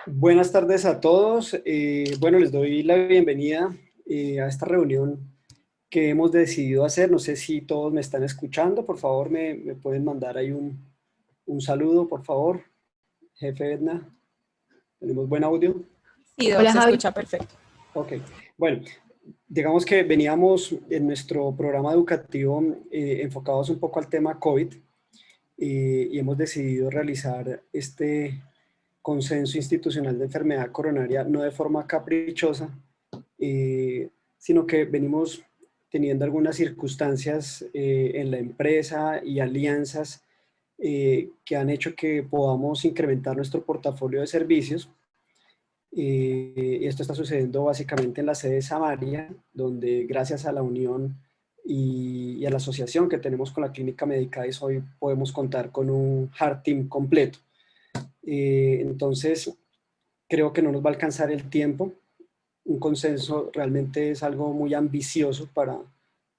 Buenas tardes a todos. Bueno, les doy la bienvenida a esta reunión que hemos decidido hacer. No sé si todos me están escuchando. Por favor, me pueden mandar ahí un saludo, por favor. Jefe Edna, ¿tenemos buen audio? Sí, Doc, Hola se Javi. escucha perfecto. Ok. Bueno, digamos que veníamos en nuestro programa educativo enfocados un poco al tema COVID y hemos decidido realizar este consenso institucional de enfermedad coronaria no de forma caprichosa, sino que venimos teniendo algunas circunstancias en la empresa y alianzas que han hecho que podamos incrementar nuestro portafolio de servicios. Y esto está sucediendo básicamente en la sede de Samaria, donde gracias a la unión y a la asociación que tenemos con la Clínica Medicaid hoy podemos contar con un Heart Team completo. Entonces, creo que no nos va a alcanzar el tiempo. Un consenso realmente es algo muy ambicioso para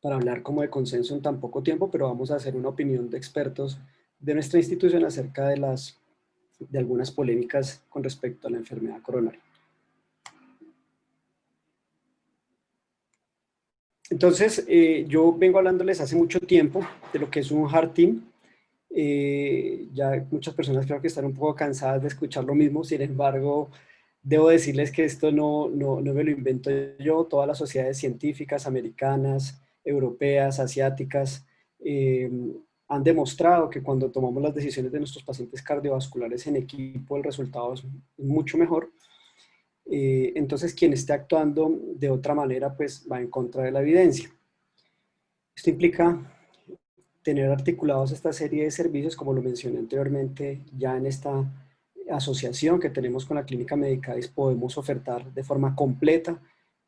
hablar como de consenso en tan poco tiempo, pero vamos a hacer una opinión de expertos de nuestra institución acerca de algunas polémicas con respecto a la enfermedad coronaria. Entonces, yo vengo hablándoles hace mucho tiempo de lo que es un Heart Team. Ya muchas personas creo que están un poco cansadas de escuchar lo mismo, sin embargo, debo decirles que esto no me lo invento yo. Todas las sociedades científicas americanas, europeas, asiáticas, eh, han demostrado que cuando tomamos las decisiones de nuestros pacientes cardiovasculares en equipo, el resultado es mucho mejor. Entonces, quien esté actuando de otra manera, pues va en contra de la evidencia. Esto implica tener articulados esta serie de servicios, como lo mencioné anteriormente, ya en esta asociación que tenemos con la Clínica Medicaid podemos ofertar de forma completa.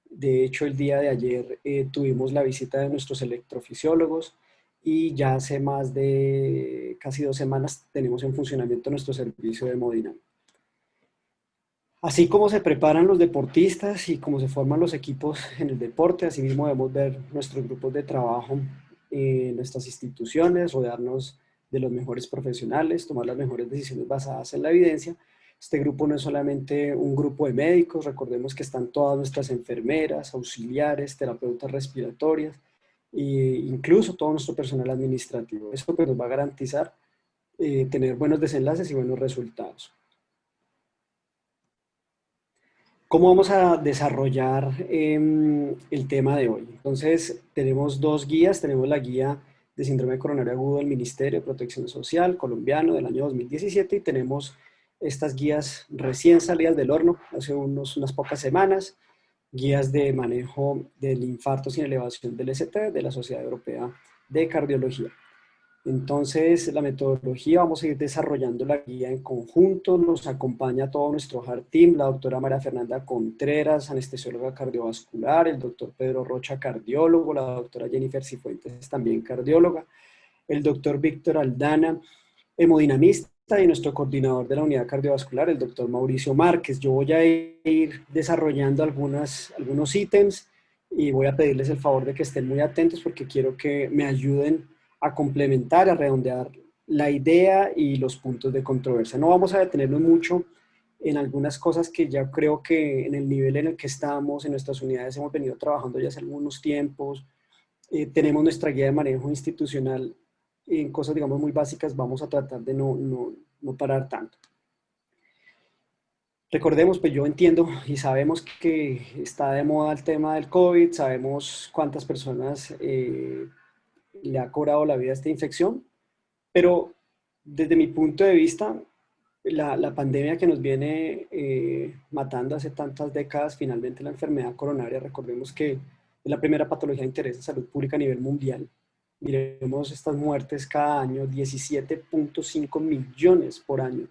De hecho, el día de ayer tuvimos la visita de nuestros electrofisiólogos y ya hace más de casi 2 semanas tenemos en funcionamiento nuestro servicio de hemodinámica. Así como se preparan los deportistas y como se forman los equipos en el deporte, así mismo debemos ver nuestros grupos de trabajo en nuestras instituciones, rodearnos de los mejores profesionales, tomar las mejores decisiones basadas en la evidencia. Este grupo no es solamente un grupo de médicos, recordemos que están todas nuestras enfermeras, auxiliares, terapeutas respiratorias e incluso todo nuestro personal administrativo. Esto pues nos va a garantizar tener buenos desenlaces y buenos resultados. ¿Cómo vamos a desarrollar el tema de hoy? Entonces, tenemos dos guías. Tenemos la guía de síndrome coronario agudo del Ministerio de Protección Social colombiano del año 2017 y tenemos estas guías recién salidas del horno hace unas pocas semanas, guías de manejo del infarto sin elevación del ST de la Sociedad Europea de Cardiología. Entonces, la metodología, vamos a ir desarrollando la guía en conjunto, nos acompaña todo nuestro Heart Team, la doctora María Fernanda Contreras, anestesióloga cardiovascular, el doctor Pedro Rocha, cardiólogo, la doctora Jennifer Cifuentes, también cardióloga, el doctor Víctor Aldana, hemodinamista, y nuestro coordinador de la unidad cardiovascular, el doctor Mauricio Márquez. Yo voy a ir desarrollando algunos ítems y voy a pedirles el favor de que estén muy atentos porque quiero que me ayuden a complementar, a redondear la idea y los puntos de controversia. No vamos a detenernos mucho en algunas cosas que ya creo que en el nivel en el que estamos, en nuestras unidades hemos venido trabajando ya hace algunos tiempos. Tenemos nuestra guía de manejo institucional en cosas, digamos, muy básicas. Vamos a tratar de no parar tanto. Recordemos, pues yo entiendo y sabemos que está de moda el tema del COVID, sabemos cuántas personas le ha cobrado la vida a esta infección, pero desde mi punto de vista, la pandemia que nos viene matando hace tantas décadas, finalmente la enfermedad coronaria, recordemos que es la primera patología de interés de salud pública a nivel mundial. Miremos estas muertes cada año, 17.5 millones por año.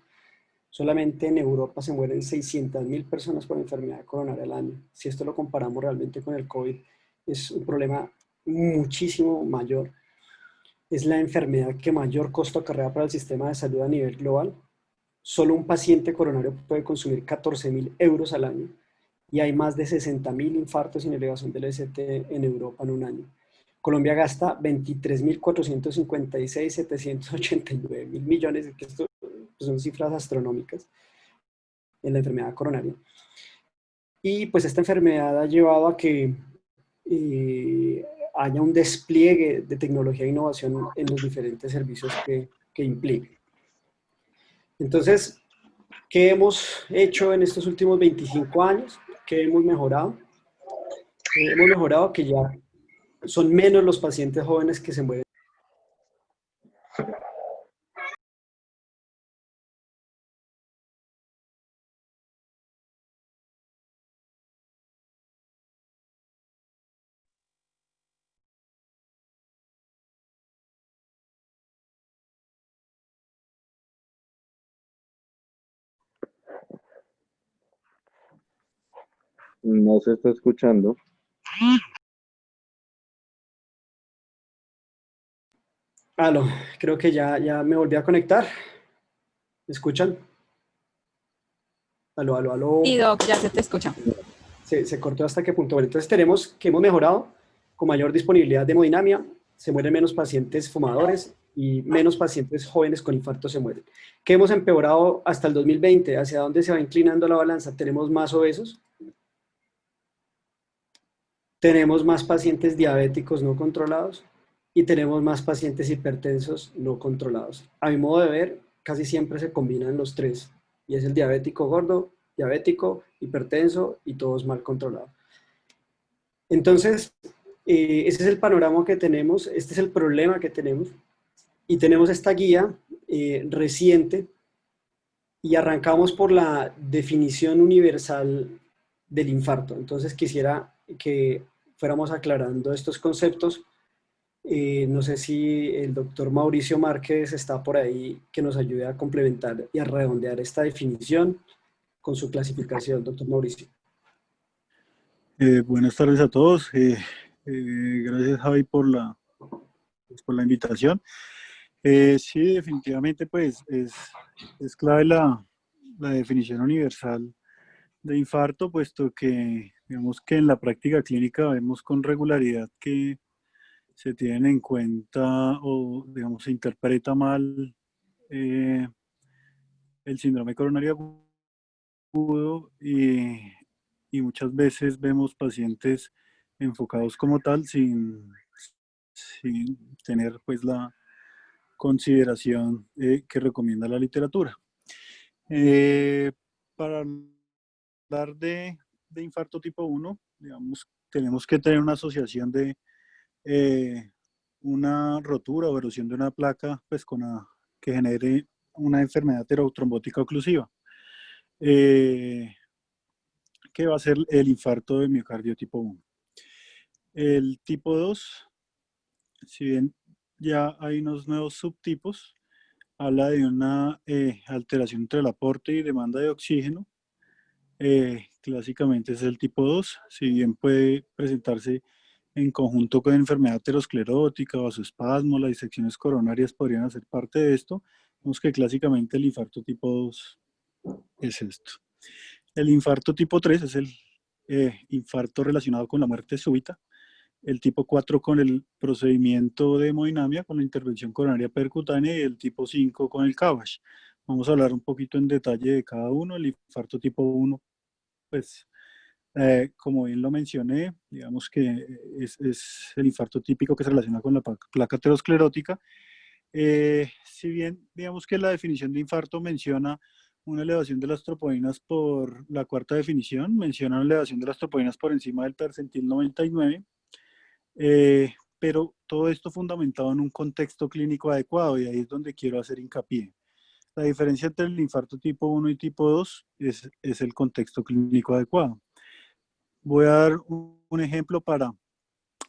Solamente en Europa se mueren 600.000 personas por enfermedad coronaria al año. Si esto lo comparamos realmente con el COVID, es un problema muchísimo mayor. Es la enfermedad que mayor costo acarrea para el sistema de salud a nivel global. Solo un paciente coronario puede consumir 14.000 euros al año y hay más de 60.000 infartos sin elevación del ST en Europa en un año. Colombia gasta 23.456.789.000 millones, que esto son cifras astronómicas, en la enfermedad coronaria. Y pues esta enfermedad ha llevado a que eh, haya un despliegue de tecnología e innovación en los diferentes servicios que implica. Entonces, ¿qué hemos hecho en estos últimos 25 años? ¿Qué hemos mejorado? Hemos mejorado que ya son menos los pacientes jóvenes que se mueren. No se está escuchando. Aló, creo que ya me volví a conectar. ¿Me escuchan? Aló, aló, Sí, aló. Doc, ya se te escucha. Se cortó hasta qué punto. Bueno, entonces tenemos que hemos mejorado con mayor disponibilidad de hemodinamia, se mueren menos pacientes fumadores y menos pacientes jóvenes con infarto se mueren. ¿Qué hemos empeorado hasta el 2020? ¿Hacia dónde se va inclinando la balanza? Tenemos más obesos, tenemos más pacientes diabéticos no controlados y tenemos más pacientes hipertensos no controlados. A mi modo de ver, casi siempre se combinan los tres y es el diabético gordo, diabético, hipertenso y todos mal controlados. Entonces, ese es el panorama que tenemos, este es el problema que tenemos y tenemos esta guía reciente y arrancamos por la definición universal del infarto. Entonces quisiera que fuéramos aclarando estos conceptos. No sé si el doctor Mauricio Márquez está por ahí que nos ayude a complementar y a redondear esta definición con su clasificación, doctor Mauricio. Buenas tardes a todos. Gracias, Javi, por la invitación. Sí, definitivamente, pues es clave la definición universal de infarto, puesto que, digamos que en la práctica clínica vemos con regularidad que se tienen en cuenta o, digamos, se interpreta mal eh, el síndrome coronario agudo y muchas veces vemos pacientes enfocados como tal sin tener pues la consideración que recomienda la literatura. Para hablar de infarto tipo 1, digamos, tenemos que tener una asociación de una rotura o erosión de una placa pues, que genere una enfermedad aterotrombótica oclusiva. Que va a ser el infarto de miocardio tipo 1. El tipo 2, si bien ya hay unos nuevos subtipos, habla de una alteración entre el aporte y demanda de oxígeno. Clásicamente es el tipo 2, si bien puede presentarse en conjunto con enfermedad aterosclerótica, vasoespasmo, las disecciones coronarias podrían hacer parte de esto. Vemos que clásicamente el infarto tipo 2 es esto. El infarto tipo 3 es el infarto relacionado con la muerte súbita. El tipo 4 con el procedimiento de hemodinamia, con la intervención coronaria percutánea, y el tipo 5 con el CABG. Vamos a hablar un poquito en detalle de cada uno. El infarto tipo 1, pues, como bien lo mencioné, digamos que es el infarto típico que se relaciona con la placa aterosclerótica. Si bien, digamos que la definición de infarto menciona una elevación de las troponínas por la cuarta definición, menciona una elevación de las troponínas por encima del percentil 99, pero todo esto fundamentado en un contexto clínico adecuado, y ahí es donde quiero hacer hincapié. La diferencia entre el infarto tipo 1 y tipo 2 es el contexto clínico adecuado. Voy a dar un ejemplo para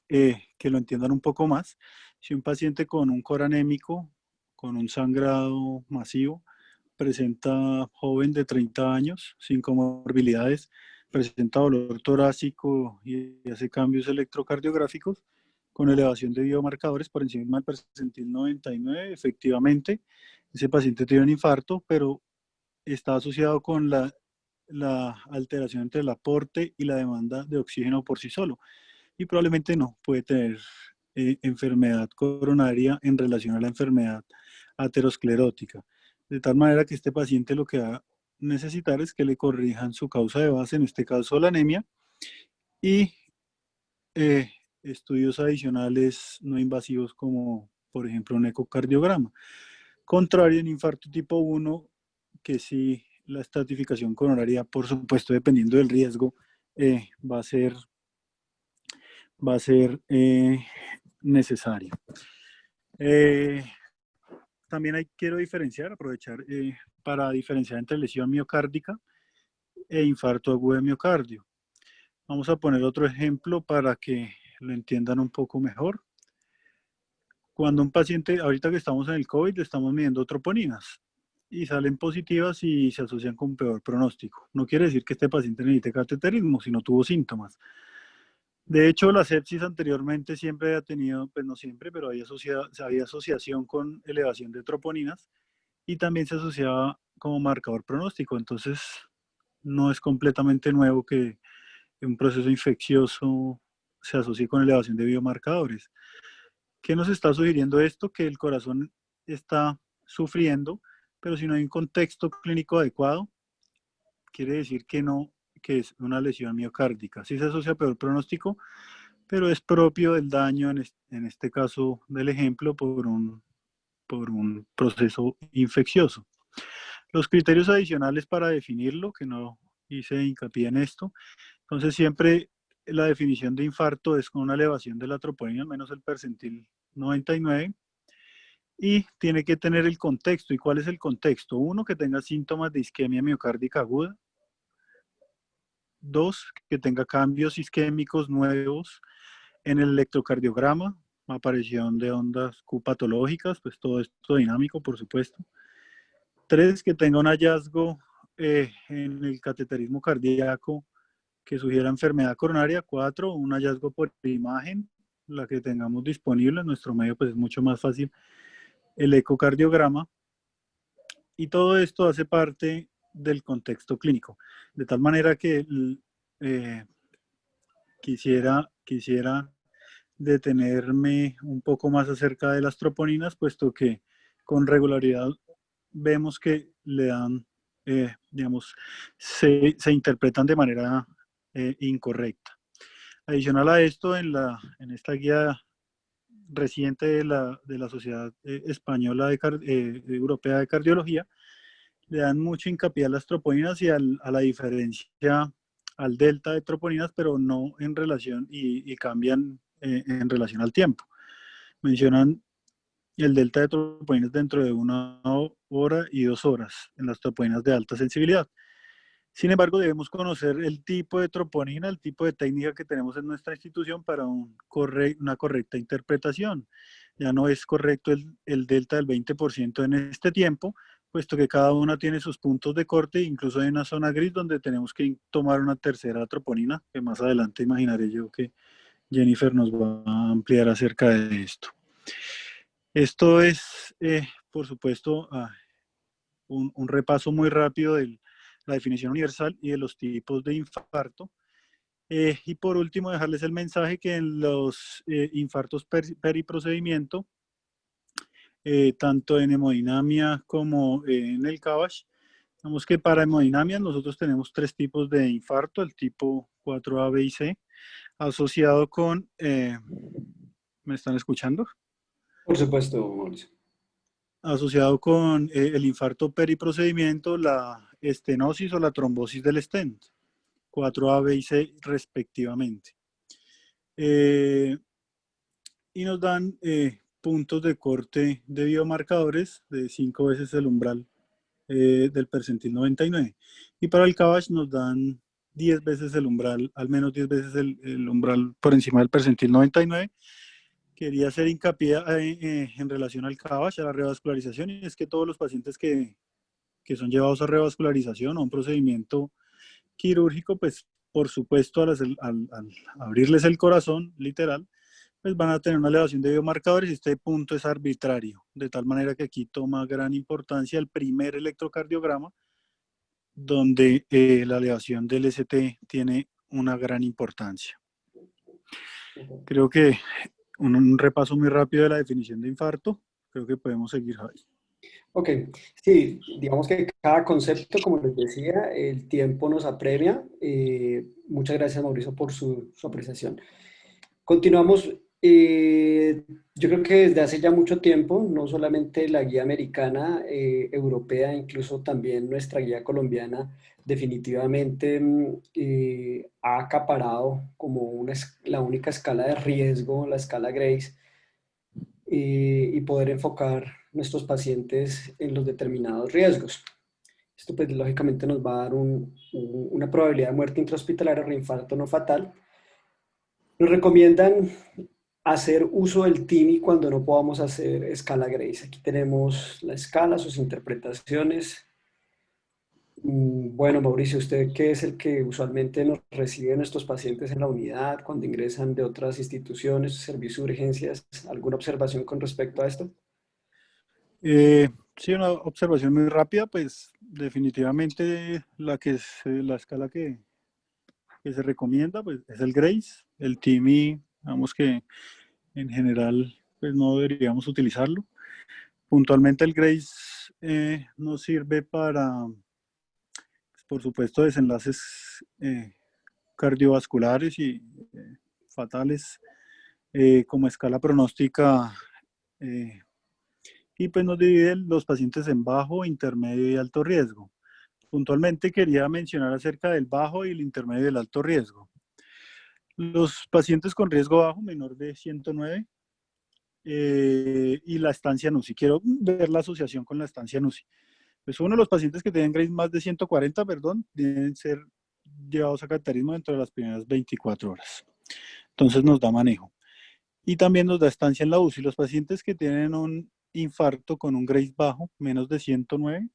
que lo entiendan un poco más. Si un paciente con un core anémico, con un sangrado masivo, presenta joven de 30 años, sin comorbilidades, presenta dolor torácico y hace cambios electrocardiográficos con elevación de biomarcadores por encima del percentil 99, efectivamente, ese paciente tiene un infarto, pero está asociado con la alteración entre el aporte y la demanda de oxígeno por sí solo. Y probablemente no puede tener enfermedad coronaria en relación a la enfermedad aterosclerótica. De tal manera que este paciente lo que va necesitar es que le corrijan su causa de base, en este caso la anemia, y estudios adicionales no invasivos como, por ejemplo, un ecocardiograma. Contrario en infarto tipo 1, que sí la estratificación coronaria, por supuesto, dependiendo del riesgo, va a ser necesario. También quiero diferenciar, aprovechar para diferenciar entre lesión miocárdica e infarto agudo de miocardio. Vamos a poner otro ejemplo para que lo entiendan un poco mejor. Cuando un paciente, ahorita que estamos en el COVID, le estamos midiendo troponinas y salen positivas y se asocian con peor pronóstico. No quiere decir que este paciente necesite cateterismo, sino tuvo síntomas. De hecho, la sepsis anteriormente siempre había tenido, pues no siempre, pero había asociación con elevación de troponinas y también se asociaba como marcador pronóstico. Entonces, no es completamente nuevo que un proceso infeccioso se asocie con elevación de biomarcadores. ¿Qué nos está sugiriendo esto? Que el corazón está sufriendo, pero si no hay un contexto clínico adecuado, quiere decir que no, que es una lesión miocárdica. Sí se asocia a peor pronóstico, pero es propio del daño, en este caso del ejemplo, por un proceso infeccioso. Los criterios adicionales para definirlo, que no hice hincapié en esto, entonces siempre la definición de infarto es con una elevación de la troponina, al menos el percentil 99, y tiene que tener el contexto. ¿Y cuál es el contexto? Uno, que tenga síntomas de isquemia miocárdica aguda. Dos, que tenga cambios isquémicos nuevos en el electrocardiograma, aparición de ondas Q patológicas, pues todo esto dinámico, por supuesto. Tres, que tenga un hallazgo en el cateterismo cardíaco que sugiera enfermedad coronaria. Cuatro, un hallazgo por imagen, la que tengamos disponible en nuestro medio, pues es mucho más fácil el ecocardiograma. Y todo esto hace parte del contexto clínico. De tal manera que quisiera detenerme un poco más acerca de las troponinas, puesto que con regularidad vemos que le dan, digamos, se interpretan de manera incorrecta. Adicional a esto, en esta guía reciente de la Sociedad Española Europea de Cardiología, le dan mucho hincapié a las troponinas y a la diferencia, al delta de troponinas, pero no en relación, y cambian en relación al tiempo. Mencionan el delta de troponinas dentro de 1 hora y 2 horas en las troponinas de alta sensibilidad. Sin embargo, debemos conocer el tipo de troponina, el tipo de técnica que tenemos en nuestra institución para una correcta interpretación. Ya no es correcto el delta del 20% en este tiempo, puesto que cada una tiene sus puntos de corte, incluso hay una zona gris donde tenemos que tomar una tercera troponina, que más adelante imaginaré yo que Jennifer nos va a ampliar acerca de esto. Esto es, por supuesto, un repaso muy rápido de la definición universal y de los tipos de infarto. Y por último, dejarles el mensaje que en los infartos periprocedimiento, tanto en hemodinamia como en el CABASH, digamos que para hemodinamia nosotros tenemos 3 tipos de infarto, el tipo 4A, B y C, asociado con, ¿me están escuchando? Por supuesto, Mauricio. Asociado con el infarto periprocedimiento, la estenosis o la trombosis del stent, 4A, B y C respectivamente. Y nos dan puntos de corte de biomarcadores de 5 veces el umbral del percentil 99. Y para el CABASH nos dan 10 veces el umbral, al menos 10 veces el umbral por encima del percentil 99. Quería hacer hincapié en relación al CABASH, a la revascularización, y es que todos los pacientes que son llevados a revascularización o a un procedimiento quirúrgico, pues por supuesto al abrirles el corazón, literal, pues van a tener una elevación de biomarcadores y este punto es arbitrario, de tal manera que aquí toma gran importancia el primer electrocardiograma, donde la elevación del ST tiene una gran importancia. Creo que un repaso muy rápido de la definición de infarto, creo que podemos seguir, Javi. Ok, sí, digamos que cada concepto, como les decía, el tiempo nos apremia. Muchas gracias, Mauricio, por su apreciación. Continuamos. Yo creo que desde hace ya mucho tiempo, no solamente la guía americana, europea, incluso también nuestra guía colombiana, definitivamente ha acaparado como la única escala de riesgo, la escala Grace, y poder enfocar nuestros pacientes en los determinados riesgos. Esto pues lógicamente nos va a dar una probabilidad de muerte intrahospitalaria, reinfarto no fatal. Nos recomiendan hacer uso del TIMI cuando no podamos hacer escala Grace. Aquí tenemos la escala, sus interpretaciones. Bueno, Mauricio, ¿usted qué es el que usualmente nos recibe nuestros pacientes en la unidad cuando ingresan de otras instituciones, servicios de urgencias? ¿Alguna observación con respecto a esto? Sí, una observación muy rápida, pues definitivamente la escala que se recomienda pues, es el GRACE. El TIMI, digamos que en general pues, no deberíamos utilizarlo. Puntualmente el GRACE nos sirve para, pues, por supuesto, desenlaces cardiovasculares y fatales como escala pronóstica, eh, y pues nos divide los pacientes en bajo, intermedio y alto riesgo. Puntualmente quería mencionar acerca del bajo y el intermedio y el alto riesgo. Los pacientes con riesgo bajo, menor de 109, y la estancia NUCI. Quiero ver la asociación con la estancia NUCI. Pues uno de los pacientes que tienen Grace más de 140, perdón, deben ser llevados a cateterismo dentro de las primeras 24 horas. Entonces nos da manejo. Y también nos da estancia en la UCI. Los pacientes que tienen un infarto con un Grace bajo, menos de 109,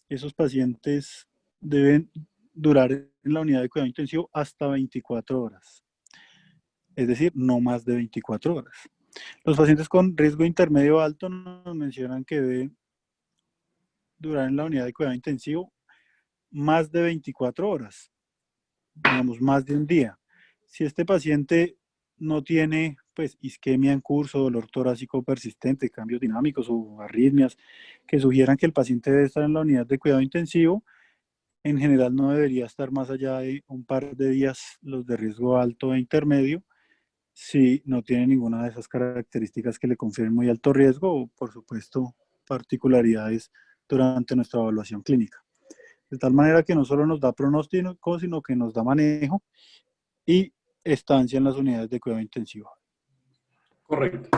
esos pacientes deben durar en la unidad de cuidado intensivo hasta 24 horas. Es decir, no más de 24 horas. Los pacientes con riesgo intermedio alto nos mencionan que deben durar en la unidad de cuidado intensivo más de 24 horas, digamos, más de un día. Si este paciente no tiene pues isquemia en curso, dolor torácico persistente, cambios dinámicos o arritmias que sugieran que el paciente debe estar en la unidad de cuidado intensivo, en general no debería estar más allá de un par de días los de riesgo alto e intermedio, si no tiene ninguna de esas características que le confieren muy alto riesgo o, por supuesto, particularidades durante nuestra evaluación clínica. De tal manera que no solo nos da pronóstico, sino que nos da manejo y estancia en las unidades de cuidado intensivo. Correcto.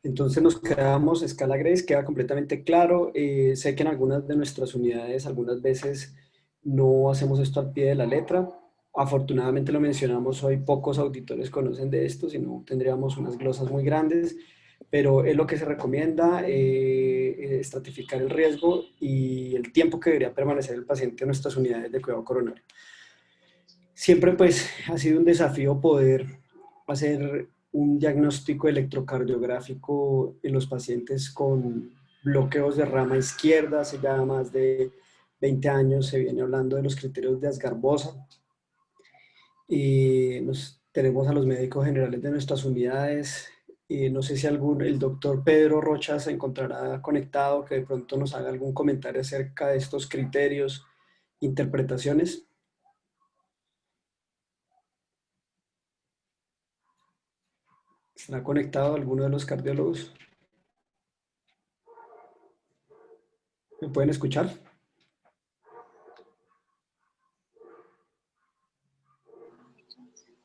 Entonces nos quedamos, escala Grace, queda completamente claro. Sé que en algunas de nuestras unidades, algunas veces no hacemos esto al pie de la letra. Afortunadamente lo mencionamos hoy, pocos auditores conocen de esto, si no tendríamos unas glosas muy grandes, pero es lo que se recomienda, estratificar el riesgo y el tiempo que debería permanecer el paciente en nuestras unidades de cuidado coronario. Siempre pues ha sido un desafío poder hacer un diagnóstico electrocardiográfico en los pacientes con bloqueos de rama izquierda. Hace ya más de 20 años se viene hablando de los criterios de Asgarbosa y tenemos a los médicos generales de nuestras unidades. No sé si el doctor Pedro Rocha se encontrará conectado, que de pronto nos haga algún comentario acerca de estos criterios, interpretaciones. ¿Estará conectado alguno de los cardiólogos? ¿Me pueden escuchar?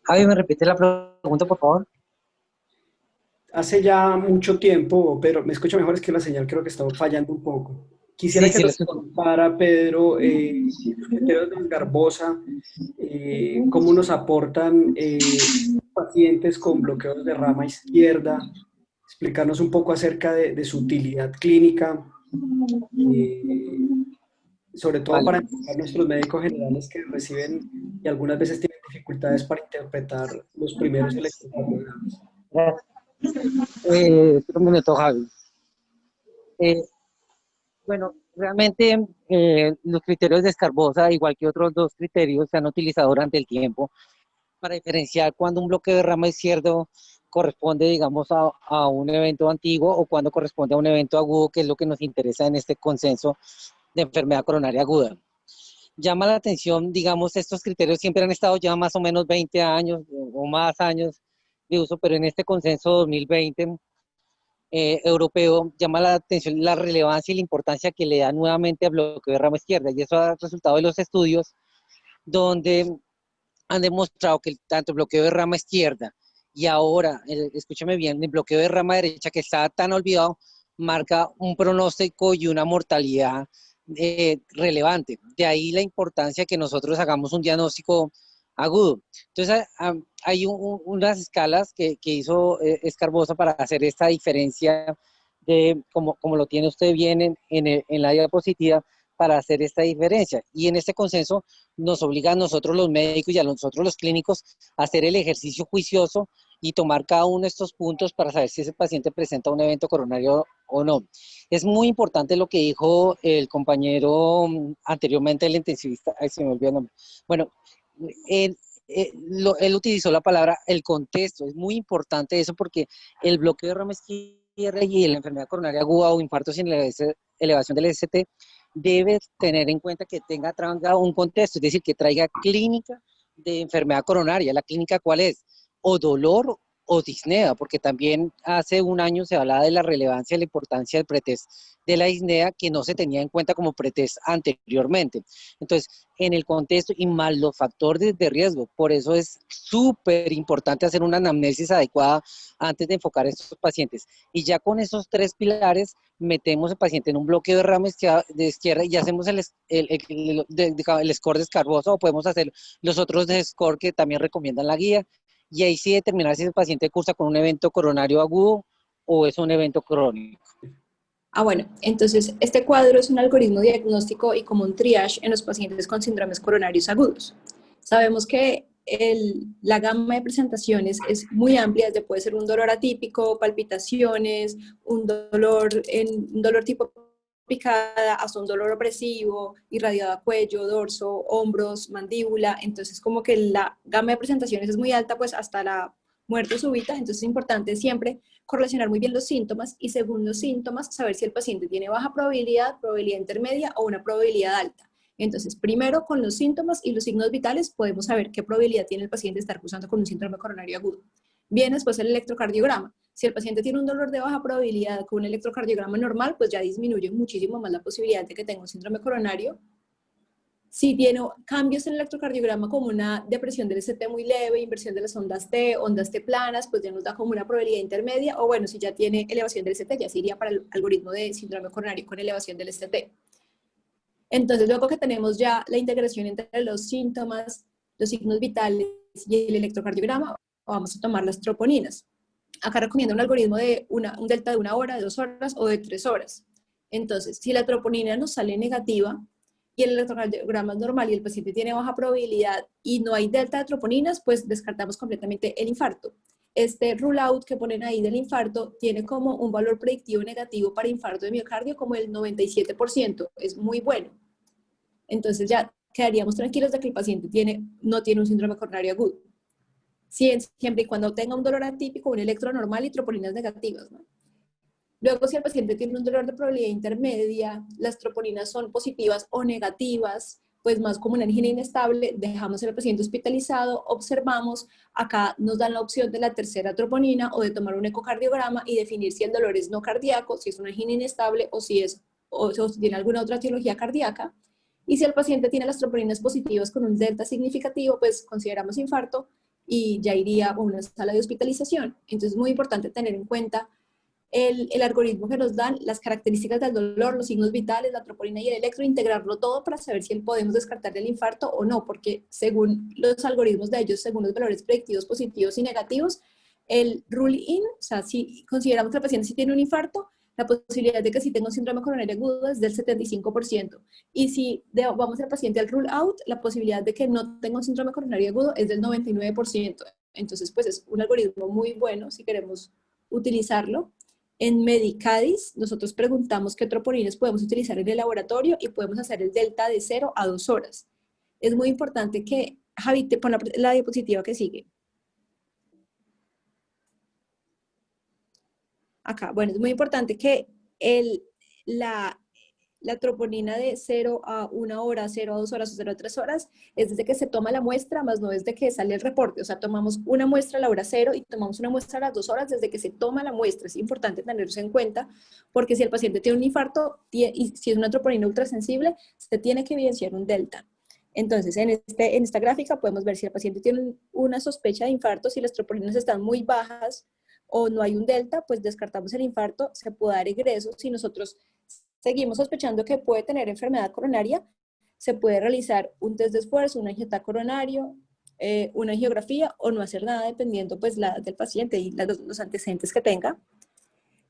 Javi, ¿me repite la pregunta, por favor? Hace ya mucho tiempo, Pedro, me escucha mejor, es que la señal creo que está fallando un poco. Quisiera Sí, que sí, lo nos escucho. contara, Pedro, los criterios de Garbosa, cómo nos aportan pacientes con bloqueos de rama izquierda, explicarnos un poco acerca de su utilidad clínica, eh, sobre todo Vale. para enfocar nuestros médicos generales que reciben y algunas veces tienen dificultades para interpretar los primeros electrocardiogramas. Gracias. Un minuto, Javi. Eh, bueno, realmente los criterios de Escarbosa, igual que otros dos criterios, se han utilizado durante el tiempo para diferenciar cuando un bloqueo de rama izquierdo corresponde, digamos, a un evento antiguo o cuándo corresponde a un evento agudo, que es lo que nos interesa en este consenso de enfermedad coronaria aguda. Llama la atención, digamos, estos criterios siempre han estado ya más o menos 20 años o más años de uso, pero en este consenso 2020 europeo llama la atención la relevancia y la importancia que le da nuevamente al bloqueo de rama izquierda, y eso ha resultado de los estudios donde han demostrado que tanto el bloqueo de rama izquierda y ahora, escúchame bien, el bloqueo de rama derecha, que está tan olvidado, marca un pronóstico y una mortalidad relevante. De ahí la importancia que nosotros hagamos un diagnóstico agudo. Entonces, hay unas escalas que hizo Escarbosa para hacer esta diferencia, como lo tiene usted bien en la diapositiva, para hacer esta diferencia. Y en este consenso nos obliga a nosotros los médicos y a nosotros los clínicos a hacer el ejercicio juicioso y tomar cada uno de estos puntos para saber si ese paciente presenta un evento coronario o no. Es muy importante lo que dijo el compañero anteriormente, el intensivista, ay, se me olvidó el nombre. Bueno, él utilizó la palabra el contexto. Es muy importante eso porque el bloqueo de rama izquierda y la enfermedad coronaria aguda o infarto sin elevación del ST debe tener en cuenta que traiga un contexto, es decir, que traiga clínica de enfermedad coronaria. ¿La clínica cuál es? O dolor o disnea, porque también hace un año se hablaba de la relevancia y la importancia del pretest de la disnea que no se tenía en cuenta como pretest anteriormente. Entonces, en el contexto y más los factores de riesgo, por eso es súper importante hacer una anamnesis adecuada antes de enfocar a estos pacientes. Y ya con esos tres pilares, metemos al paciente en un bloqueo de rama de izquierda y hacemos el score de Escarbosa, o podemos hacer los otros de score que también recomiendan la guía, y ahí sí determinar si el paciente cursa con un evento coronario agudo o es un evento crónico. Bueno, entonces este cuadro es un algoritmo diagnóstico y como un triage en los pacientes con síndromes coronarios agudos. Sabemos que la gama de presentaciones es muy amplia, desde puede ser un dolor atípico, palpitaciones, un dolor tipo picada, hasta un dolor opresivo, irradiado a cuello, dorso, hombros, mandíbula. Entonces como que la gama de presentaciones es muy alta, pues hasta la muerte súbita. Entonces es importante siempre correlacionar muy bien los síntomas y según los síntomas saber si el paciente tiene baja probabilidad, probabilidad intermedia o una probabilidad alta. Entonces, primero con los síntomas y los signos vitales podemos saber qué probabilidad tiene el paciente de estar cursando con un síndrome coronario agudo. Viene después el electrocardiograma. Si el paciente tiene un dolor de baja probabilidad con un electrocardiograma normal, pues ya disminuye muchísimo más la posibilidad de que tenga un síndrome coronario. Si tiene cambios en el electrocardiograma como una depresión del ST muy leve, inversión de las ondas T planas, pues ya nos da como una probabilidad intermedia, o bueno, si ya tiene elevación del ST, ya se iría para el algoritmo de síndrome coronario con elevación del ST. Entonces, luego que tenemos ya la integración entre los síntomas, los signos vitales y el electrocardiograma, vamos a tomar las troponinas. Acá recomiendo un algoritmo de un delta de 1 hora, de 2 horas o de 3 horas. Entonces, si la troponina nos sale negativa y el electrocardiograma es normal y el paciente tiene baja probabilidad y no hay delta de troponinas, pues descartamos completamente el infarto. Este rule out que ponen ahí del infarto tiene como un valor predictivo negativo para infarto de miocardio como el 97%, es muy bueno. Entonces ya quedaríamos tranquilos de que el paciente no tiene un síndrome coronario agudo. Siempre y cuando tenga un dolor atípico, un electro normal y troponinas negativas, ¿no? Luego, si el paciente tiene un dolor de probabilidad intermedia, las troponinas son positivas o negativas, pues más como una angina inestable, dejamos al paciente hospitalizado, observamos, acá nos dan la opción de la tercera troponina o de tomar un ecocardiograma y definir si el dolor es no cardíaco, si es una angina inestable o si tiene alguna otra etiología cardíaca. Y si el paciente tiene las troponinas positivas con un delta significativo, pues consideramos infarto y ya iría a una sala de hospitalización. Entonces es muy importante tener en cuenta el algoritmo que nos dan, las características del dolor, los signos vitales, la troponina y el electro, integrarlo todo para saber si podemos descartar el infarto o no, porque según los algoritmos de ellos, según los valores predictivos positivos y negativos, el rule-in, o sea, si consideramos que el paciente sí tiene un infarto, la posibilidad de que sí tenga un síndrome coronario agudo es del 75%. Y si vamos al paciente al rule-out, la posibilidad de que no tenga un síndrome coronario agudo es del 99%. Entonces, pues es un algoritmo muy bueno si queremos utilizarlo. En Medicadis, nosotros preguntamos qué troponinas podemos utilizar en el laboratorio y podemos hacer el delta de 0 a 2 horas. Es muy importante que, Javi, te pon la diapositiva que sigue. acá. Bueno, es muy importante que la, la troponina de 0 a 1 hora, 0 a 2 horas o 0 a 3 horas es desde que se toma la muestra, más no desde que sale el reporte. O sea, tomamos una muestra a la hora 0 y tomamos una muestra a las 2 horas desde que se toma la muestra. Es importante tenerlo en cuenta porque si el paciente tiene un infarto y si es una troponina ultrasensible, se tiene que evidenciar un delta. Entonces, en esta gráfica podemos ver si el paciente tiene una sospecha de infarto, si las troponinas están muy bajas o no hay un delta, pues descartamos el infarto, se puede dar egreso. Si nosotros seguimos sospechando que puede tener enfermedad coronaria, se puede realizar un test de esfuerzo, un angiotac coronario, una angiografía o no hacer nada dependiendo pues la del paciente y los antecedentes que tenga.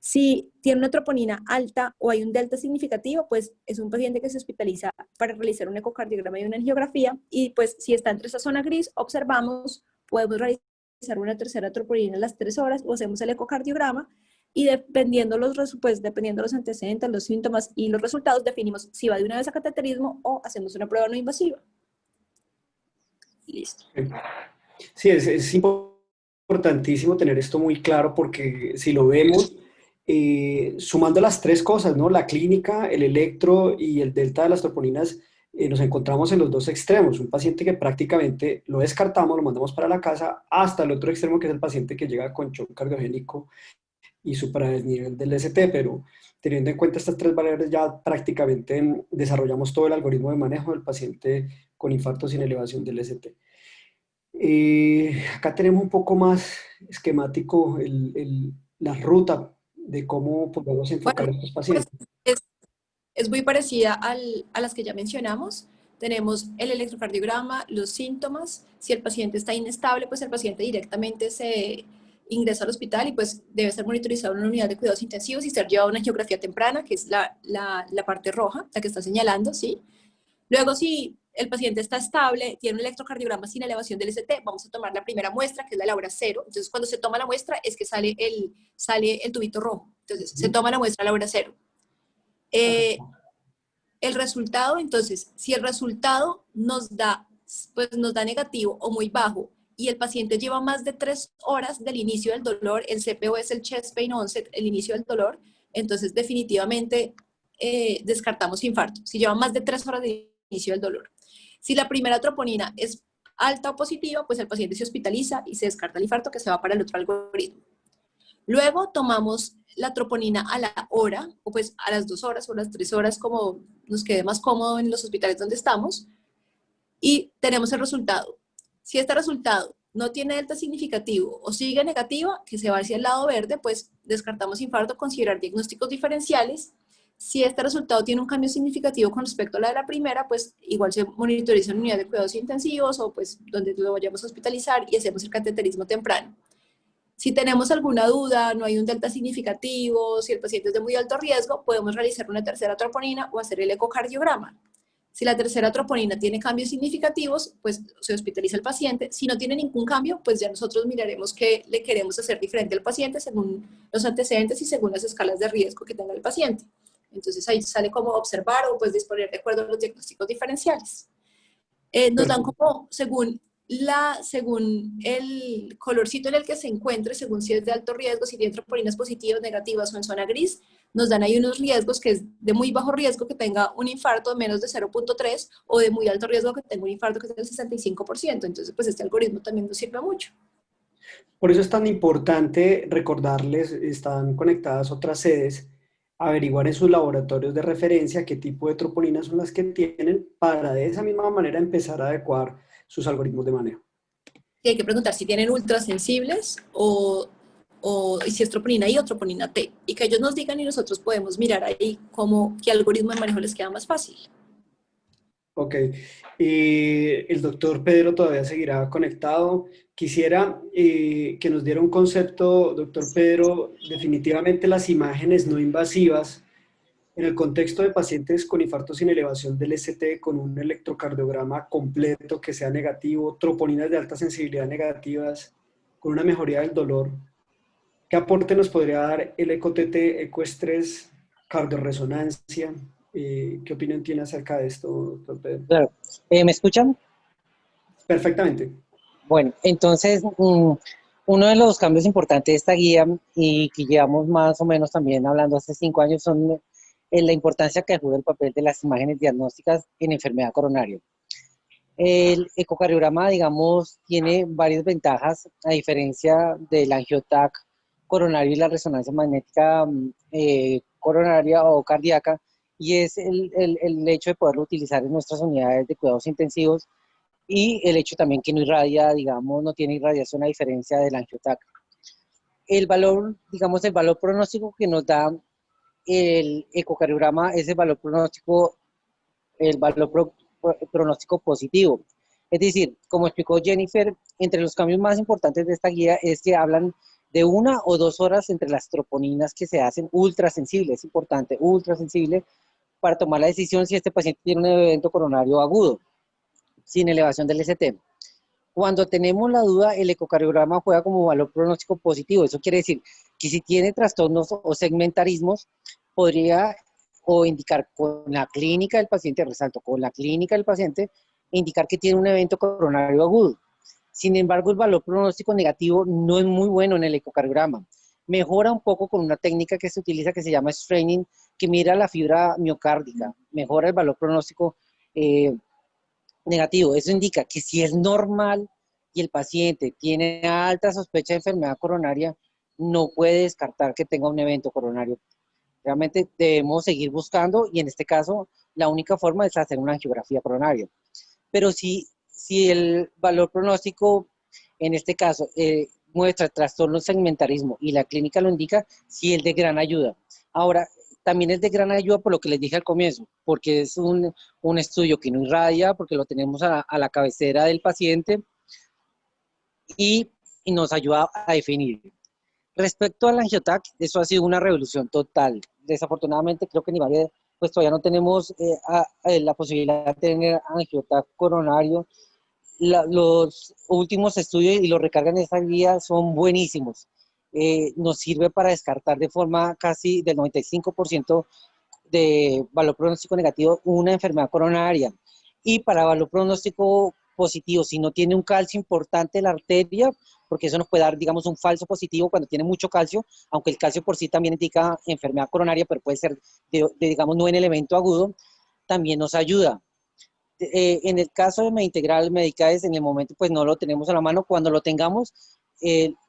Si tiene una troponina alta o hay un delta significativo, pues es un paciente que se hospitaliza para realizar un ecocardiograma y una angiografía y pues si está entre esa zona gris, observamos, podemos realizar una tercera troponina a las 3 horas o hacemos el ecocardiograma y dependiendo dependiendo los antecedentes, los síntomas y los resultados, definimos si va de una vez a cateterismo o hacemos una prueba no invasiva. Listo. Sí, es importantísimo tener esto muy claro porque si lo vemos, sumando las tres cosas, ¿no? La clínica, el electro y el delta de las troponinas, nos encontramos en los dos extremos. Un paciente que prácticamente lo descartamos, lo mandamos para la casa, hasta el otro extremo que es el paciente que llega con shock cardiogénico y supradesnivel del ST, pero teniendo en cuenta estas tres variables ya prácticamente desarrollamos todo el algoritmo de manejo del paciente con infarto sin elevación del ST. Acá tenemos un poco más esquemático la ruta de cómo podemos enfocar Bueno, a estos pues pacientes. es muy parecida a las que ya mencionamos. Tenemos el electrocardiograma, los síntomas. Si el paciente está inestable, pues el paciente directamente se ingresa al hospital y pues debe ser monitorizado en una unidad de cuidados intensivos y ser llevado a una angiografía temprana, que es la parte roja, la que está señalando, ¿sí? Luego, si el paciente está estable, tiene un electrocardiograma sin elevación del ST, vamos a tomar la primera muestra, que es la hora 0. Entonces, cuando se toma la muestra, es que sale el tubito rojo. Entonces, se toma la muestra a la hora 0. El resultado, entonces, si el resultado pues nos da negativo o muy bajo y el paciente lleva más de 3 horas del inicio del dolor, el CPO es el Chest Pain Onset, el inicio del dolor, entonces definitivamente descartamos infarto. Si lleva más de 3 horas del inicio del dolor. Si la primera troponina es alta o positiva, pues el paciente se hospitaliza y se descarta el infarto que se va para el otro algoritmo. Luego tomamos la troponina a la hora, o pues a las 2 horas o las 3 horas, como nos quede más cómodo en los hospitales donde estamos, y tenemos el resultado. Si este resultado no tiene delta significativo o sigue negativa, que se va hacia el lado verde, pues descartamos infarto, considerar diagnósticos diferenciales. Si este resultado tiene un cambio significativo con respecto a la de la primera, pues igual se monitoriza en unidad de cuidados intensivos o pues donde lo vayamos a hospitalizar y hacemos el cateterismo temprano. Si tenemos alguna duda, no hay un delta significativo, si el paciente es de muy alto riesgo, podemos realizar una tercera troponina o hacer el ecocardiograma. Si la tercera troponina tiene cambios significativos, pues se hospitaliza el paciente. Si no tiene ningún cambio, pues ya nosotros miraremos qué le queremos hacer diferente al paciente según los antecedentes y según las escalas de riesgo que tenga el paciente. Entonces ahí sale como observar o pues disponer de acuerdo a los diagnósticos diferenciales. Nos dan como según el colorcito en el que se encuentre, según si es de alto riesgo, si tiene troponinas positivas, negativas o en zona gris, nos dan ahí unos riesgos que es de muy bajo riesgo que tenga un infarto de menos de 0.3 o de muy alto riesgo que tenga un infarto que es del 65%. Entonces, pues este algoritmo también nos sirve mucho. Por eso es tan importante recordarles, están conectadas otras sedes, averiguar en sus laboratorios de referencia qué tipo de troponinas son las que tienen para de esa misma manera empezar a adecuar sus algoritmos de manejo. Y hay que preguntar si tienen ultrasensibles o si es troponina I o troponina T. Y que ellos nos digan y nosotros podemos mirar ahí qué algoritmo de manejo les queda más fácil. Ok, el doctor Pedro todavía seguirá conectado. Quisiera que nos diera un concepto, doctor Pedro, definitivamente las imágenes no invasivas en el contexto de pacientes con infarto sin elevación del ST, con un electrocardiograma completo que sea negativo, troponinas de alta sensibilidad negativas, con una mejoría del dolor. ¿Qué aporte nos podría dar el ECO-TT, ecoestrés, cardioresonancia? ¿Qué opinión tiene acerca de esto, doctor Pedro? Claro. ¿Me escuchan? Perfectamente. Bueno, entonces, Uno de los cambios importantes de esta guía y que llevamos más o menos también hablando hace 5 años son la importancia que juega el papel de las imágenes diagnósticas en enfermedad coronaria. El ecocardiograma, digamos, tiene varias ventajas a diferencia del angiotac coronario y la resonancia magnética coronaria o cardíaca, y es el hecho de poderlo utilizar en nuestras unidades de cuidados intensivos y el hecho también que no irradia, digamos, no tiene irradiación a diferencia del angiotac. El valor, digamos, el valor pronóstico que nos da el ecocardiograma es el valor pronóstico, el valor pronóstico positivo. Es decir, como explicó Jennifer, entre los cambios más importantes de esta guía es que hablan de 1 o 2 horas entre las troponinas que se hacen ultrasensibles, es importante, ultrasensible, para tomar la decisión si este paciente tiene un evento coronario agudo, sin elevación del ST. Cuando tenemos la duda, el ecocardiograma juega como valor pronóstico positivo. Eso quiere decir que si tiene trastornos o segmentarismos, podría o indicar con la clínica del paciente, resalto, con la clínica del paciente, indicar que tiene un evento coronario agudo. Sin embargo, el valor pronóstico negativo no es muy bueno en el ecocardiograma. Mejora un poco con una técnica que se utiliza que se llama straining, que mira la fibra miocárdica, mejora el valor pronóstico negativo. Eso indica que si es normal y el paciente tiene alta sospecha de enfermedad coronaria, no puede descartar que tenga un evento coronario. Realmente debemos seguir buscando y en este caso la única forma es hacer una angiografía coronaria. Pero si el valor pronóstico, en este caso, muestra trastorno segmentarismo y la clínica lo indica, sí es de gran ayuda. Ahora, también es de gran ayuda por lo que les dije al comienzo, porque es un estudio que no irradia, porque lo tenemos a la cabecera del paciente y nos ayuda a definir. Respecto al angiotac, eso ha sido una revolución total. Desafortunadamente, creo que en Ibagué pues todavía no tenemos la posibilidad de tener angiotac coronario. Los últimos estudios y los recargan en esta guía son buenísimos. Nos sirve para descartar de forma casi del 95% de valor pronóstico negativo una enfermedad coronaria. Y para valor pronóstico positivo, si no tiene un calcio importante en la arteria, porque eso nos puede dar, digamos, un falso positivo cuando tiene mucho calcio, aunque el calcio por sí también indica enfermedad coronaria, pero puede ser, digamos, no en el evento agudo, también nos ayuda. En el caso de Medintegral Medicaes, en el momento pues no lo tenemos a la mano. Cuando lo tengamos,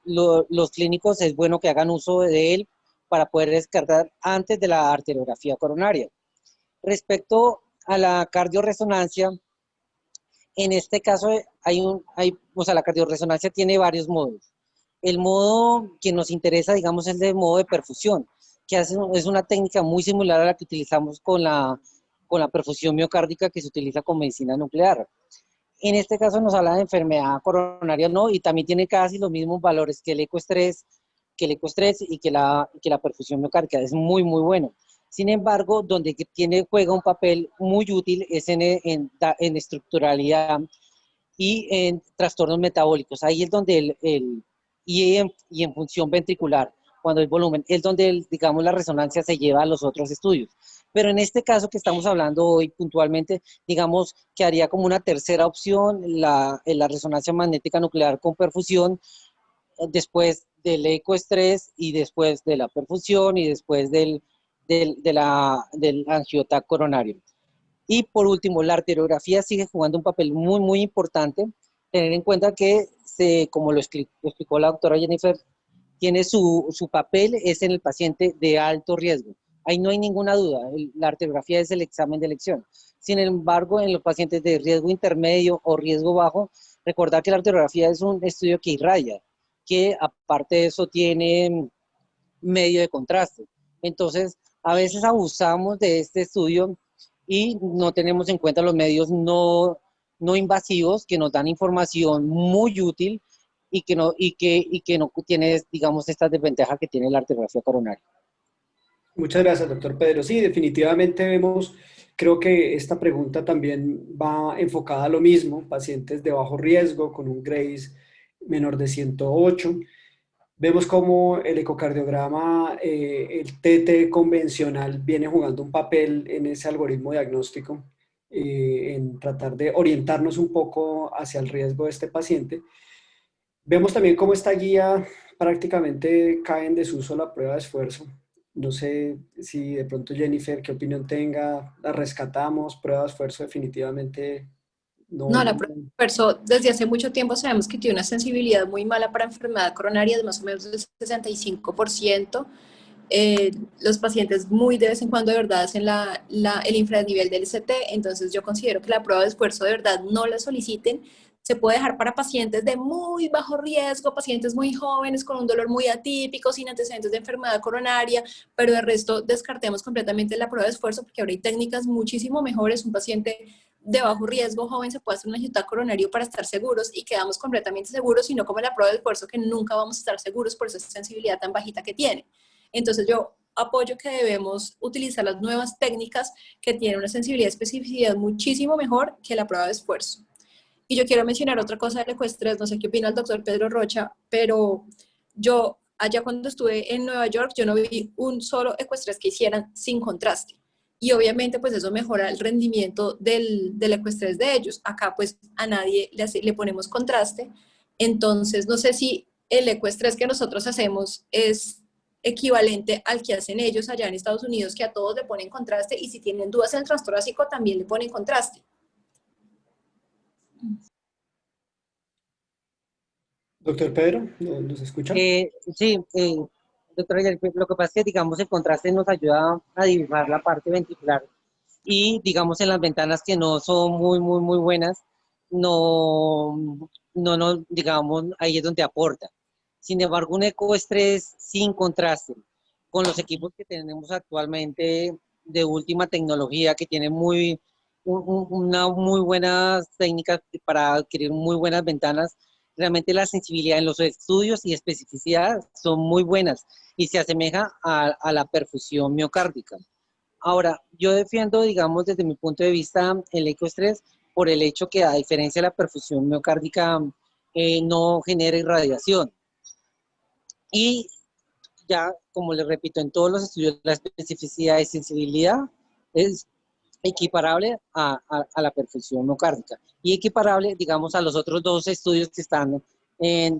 los clínicos es bueno que hagan uso de él para poder descartar antes de la arteriografía coronaria. Respecto a la cardioresonancia, en este caso o sea, la cardioresonancia tiene varios modos. El modo que nos interesa, digamos, es el modo de perfusión, que es una técnica muy similar a la que utilizamos con la perfusión miocárdica que se utiliza con medicina nuclear. En este caso nos habla de enfermedad coronaria, ¿no? Y también tiene casi los mismos valores que el ecoestrés, y que la perfusión miocárdica. Es muy, muy bueno. Sin embargo, donde juega un papel muy útil es en estructuralidad y en trastornos metabólicos. Ahí es donde y en función ventricular, cuando el volumen, es donde, digamos, la resonancia se lleva a los otros estudios. Pero en este caso que estamos hablando hoy puntualmente, digamos que haría como una tercera opción la resonancia magnética nuclear con perfusión, después del ecoestrés y después de la perfusión y después del angiotac coronario. Y por último, la arteriografía sigue jugando un papel muy, muy importante. Tener en cuenta que, como lo explicó la doctora Jennifer, tiene su papel es en el paciente de alto riesgo. Ahí no hay ninguna duda, la arteriografía es el examen de elección. Sin embargo, en los pacientes de riesgo intermedio o riesgo bajo, recordar que la arteriografía es un estudio que irradia, que aparte de eso tiene medio de contraste. Entonces, a veces abusamos de este estudio y no tenemos en cuenta los medios no invasivos que nos dan información muy útil y que no tiene, digamos, estas desventajas que tiene la arteriografía coronaria. Muchas gracias, doctor Pedro. Sí, definitivamente vemos, creo que esta pregunta también va enfocada a lo mismo, pacientes de bajo riesgo con un Grace menor de 108. Vemos cómo el ecocardiograma, el TT convencional viene jugando un papel en ese algoritmo diagnóstico, en tratar de orientarnos un poco hacia el riesgo de este paciente. Vemos también cómo esta guía prácticamente cae en desuso la prueba de esfuerzo. No sé si de pronto Jennifer, qué opinión tenga, la rescatamos, prueba de esfuerzo definitivamente No, no. la prueba de esfuerzo desde hace mucho tiempo sabemos que tiene una sensibilidad muy mala para enfermedad coronaria de más o menos del 65%. Eh, los pacientes muy de vez en cuando de verdad hacen el infranivel del ST, entonces yo considero que la prueba de esfuerzo de verdad no la soliciten. Se puede dejar para pacientes de muy bajo riesgo, pacientes muy jóvenes con un dolor muy atípico, sin antecedentes de enfermedad coronaria, pero de resto descartemos completamente la prueba de esfuerzo porque ahora hay técnicas muchísimo mejores. Un paciente de bajo riesgo joven se puede hacer un angiotac coronario para estar seguros y quedamos completamente seguros, y no como la prueba de esfuerzo que nunca vamos a estar seguros por esa sensibilidad tan bajita que tiene. Entonces yo apoyo que debemos utilizar las nuevas técnicas que tienen una sensibilidad y especificidad muchísimo mejor que la prueba de esfuerzo. Y yo quiero mencionar otra cosa del ecuestrés, no sé qué opina el doctor Pedro Rocha, pero yo allá cuando estuve en Nueva York, yo no vi un solo ecuestrés que hicieran sin contraste. Y obviamente pues eso mejora el rendimiento del ecuestrés de ellos. Acá pues a nadie le ponemos contraste. Entonces no sé si el ecuestrés que nosotros hacemos es equivalente al que hacen ellos allá en Estados Unidos, que a todos le ponen contraste, y si tienen dudas en el transtorácico también le ponen contraste. Doctor Pedro, ¿nos escucha? Sí, doctora, lo que pasa es que, digamos, el contraste nos ayuda a dibujar la parte ventricular y, digamos, en las ventanas que no son muy buenas, no, no, digamos, ahí es donde aporta. Sin embargo, un ecoestrés sin contraste, con los equipos que tenemos actualmente de última tecnología, que tienen una muy buenas técnicas para adquirir muy buenas ventanas, realmente la sensibilidad en los estudios y especificidad son muy buenas y se asemeja a la perfusión miocárdica. Ahora, yo defiendo, digamos, desde mi punto de vista, el ecoestrés por el hecho que, a diferencia de la perfusión miocárdica, no genera irradiación. Y ya, como les repito, en todos los estudios, la especificidad y sensibilidad es equiparable a la perfusión miocárdica y equiparable, digamos, a los otros dos estudios que están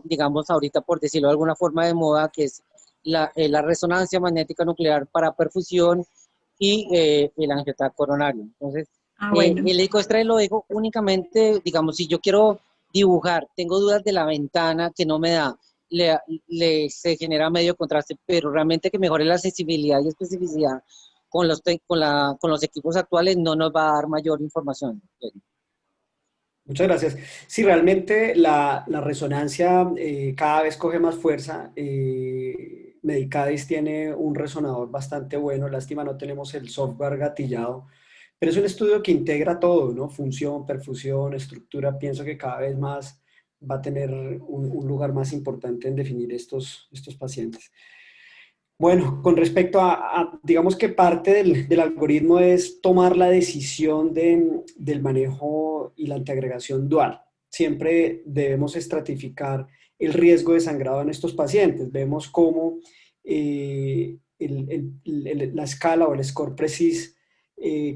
digamos, ahorita, por decirlo de alguna forma, de moda, que es la resonancia magnética nuclear para perfusión y el angiotac coronario. Entonces, Bueno. el ecoestrés lo dejo únicamente, digamos, si yo quiero dibujar, tengo dudas de la ventana que no me da, se genera medio contraste, pero realmente que mejore la sensibilidad y especificidad con los equipos actuales no nos va a dar mayor información. Muchas gracias. Sí, realmente la resonancia cada vez coge más fuerza. Medicadis tiene un resonador bastante bueno. Lástima, no tenemos el software gatillado, pero es un estudio que integra todo, ¿no? Función, perfusión, estructura. Pienso que cada vez más va a tener un lugar más importante en definir estos pacientes. Bueno, con respecto digamos que parte del algoritmo es tomar la decisión del manejo y la antiagregación dual. Siempre debemos estratificar el riesgo de sangrado en estos pacientes. Vemos cómo la escala o el score PRECIS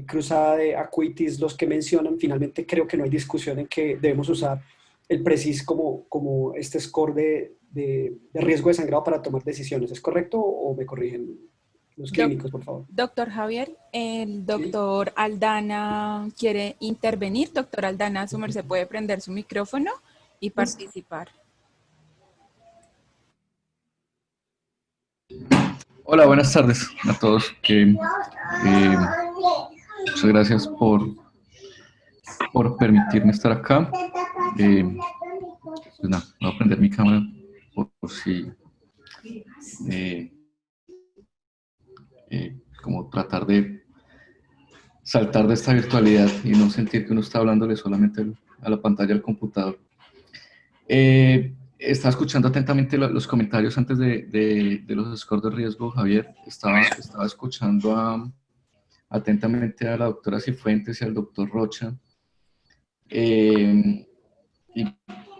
cruzada de acuitis, los que mencionan, finalmente creo que no hay discusión en que debemos usar el PRECIS como este score de riesgo de sangrado para tomar decisiones. ¿Es correcto o me corrigen los Doc- clínicos, por favor? Doctor Javier, el Sí. doctor Aldana quiere intervenir. Doctor Aldana, su merced puede prender su micrófono y participar. Hola, buenas tardes a todos. Muchas gracias por permitirme estar acá. Pues nada, voy a prender mi cámara por si, eh, como tratar de saltar de esta virtualidad y no sentir que uno está hablándole solamente a la pantalla del computador. Estaba escuchando atentamente los comentarios antes de los scores de riesgo, Javier. Estaba escuchando atentamente a la doctora Cifuentes y al doctor Rocha. Y,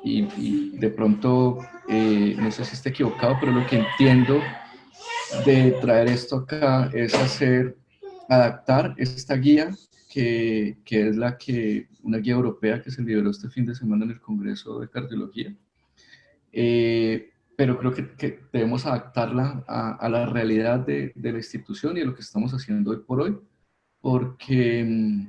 y de pronto, no sé si esté equivocado, pero lo que entiendo de traer esto acá es adaptar esta guía, que es una guía europea que se liberó este fin de semana en el Congreso de Cardiología, pero creo que debemos adaptarla a la realidad de la institución y de lo que estamos haciendo hoy por hoy, porque,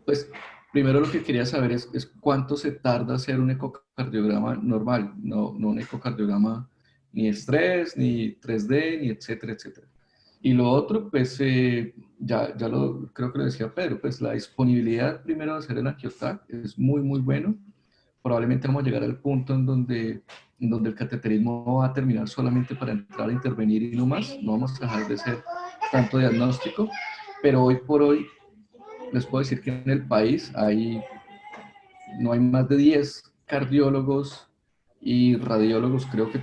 pues, primero lo que quería saber es cuánto se tarda hacer un ecocardiograma normal, no un ecocardiograma ni estrés, ni 3D, ni etcétera, etcétera. Y lo otro, pues, creo que lo decía Pedro, pues la disponibilidad primero de hacer el angiotac es muy, muy bueno. Probablemente vamos a llegar al punto en donde el cateterismo va a terminar solamente para entrar a intervenir y no más. No vamos a dejar de ser tanto diagnóstico, pero hoy por hoy les puedo decir que en el país no hay más de 10 cardiólogos y radiólogos, creo que